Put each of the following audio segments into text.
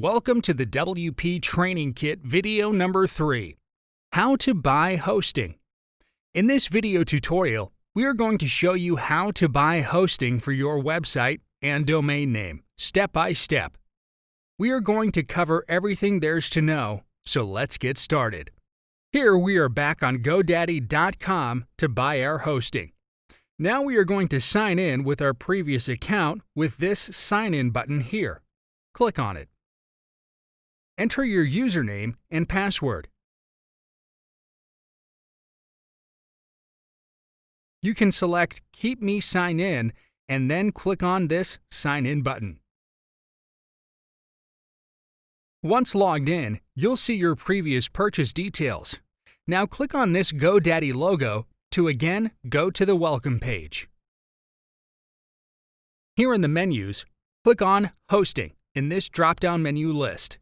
Welcome to the WP Training Kit video number 3, How to Buy Hosting. In this video tutorial, we are going to show you how to buy hosting for your website and domain name, step by step. We are going to cover everything there's to know, so let's get started. Here we are back on GoDaddy.com to buy our hosting. Now we are going to sign in with our previous account with this Sign In button here. Click on it. Enter your username and password. You can select Keep Me Sign In and then click on this Sign In button. Once logged in, you'll see your previous purchase details. Now click on this GoDaddy logo to again go to the Welcome page. Here in the menus, click on Hosting in this drop-down menu list.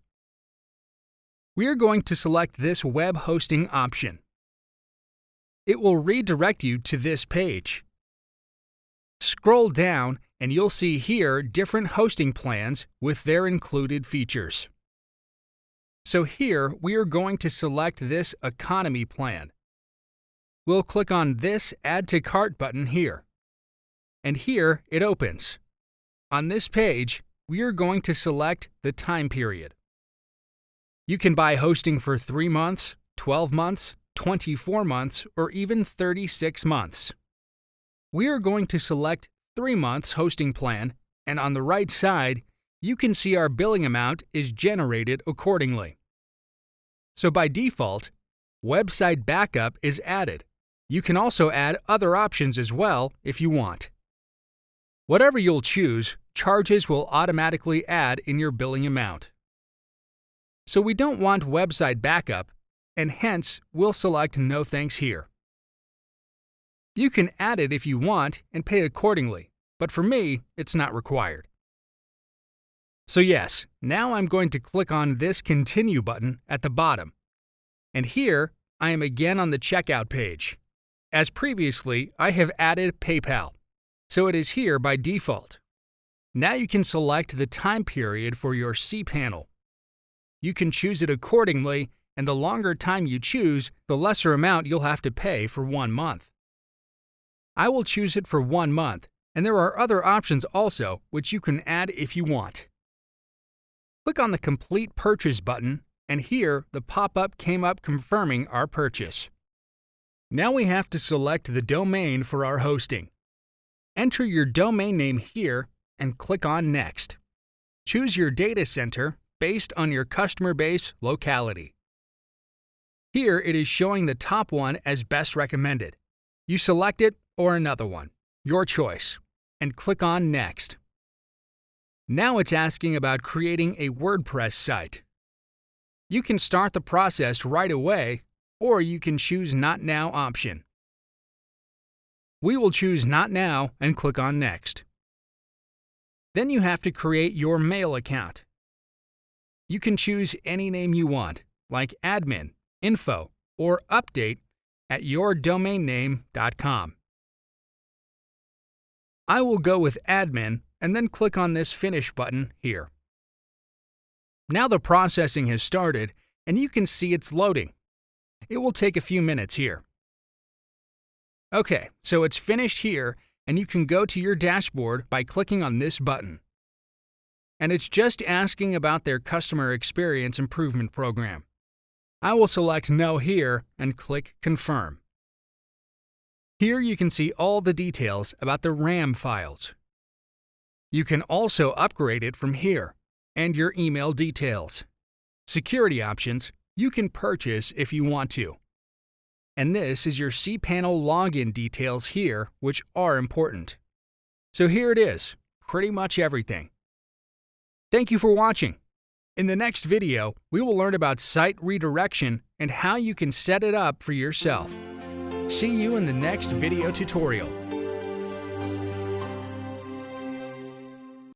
We are going to select this web hosting option. It will redirect you to this page. Scroll down and you'll see here different hosting plans with their included features. So here we are going to select this economy plan. We'll click on this Add to Cart button here. And here it opens. On this page, we are going to select the time period. You can buy hosting for 3 months, 12 months, 24 months, or even 36 months. We are going to select 3 months hosting plan, and on the right side, you can see our billing amount is generated accordingly. So by default, website backup is added. You can also add other options as well if you want. Whatever you'll choose, charges will automatically add in your billing amount. So we don't want website backup, and hence we'll select No Thanks here. You can add it if you want and pay accordingly, but for me, it's not required. So yes, now I'm going to click on this Continue button at the bottom. And here, I am again on the checkout page. As previously, I have added PayPal, so it is here by default. Now you can select the time period for your cPanel. You can choose it accordingly, and the longer time you choose, the lesser amount you'll have to pay for 1 month. I will choose it for 1 month, and there are other options also which you can add if you want. Click on the Complete Purchase button, and here the pop-up came up confirming our purchase. Now we have to select the domain for our hosting. Enter your domain name here and click on Next. Choose your data center based on your customer base locality. Here it is showing the top one as best recommended. You select it or another one, your choice, and click on Next. Now it's asking about creating a WordPress site. You can start the process right away, or you can choose Not Now option. We will choose Not Now and click on Next. Then you have to create your mail account. You can choose any name you want, like admin, info, or update at yourdomainname.com. I will go with admin and then click on this Finish button here. Now the processing has started and you can see it's loading. It will take a few minutes here. Okay, so it's finished here and you can go to your dashboard by clicking on this button. And it's just asking about their Customer Experience Improvement Program. I will select No here and click Confirm. Here you can see all the details about the RAM files. You can also upgrade it from here, and your email details. Security options you can purchase if you want to. And this is your cPanel login details here, which are important. So here it is, pretty much everything. Thank you for watching. In the next video, we will learn about site redirection and how you can set it up for yourself. See you in the next video tutorial.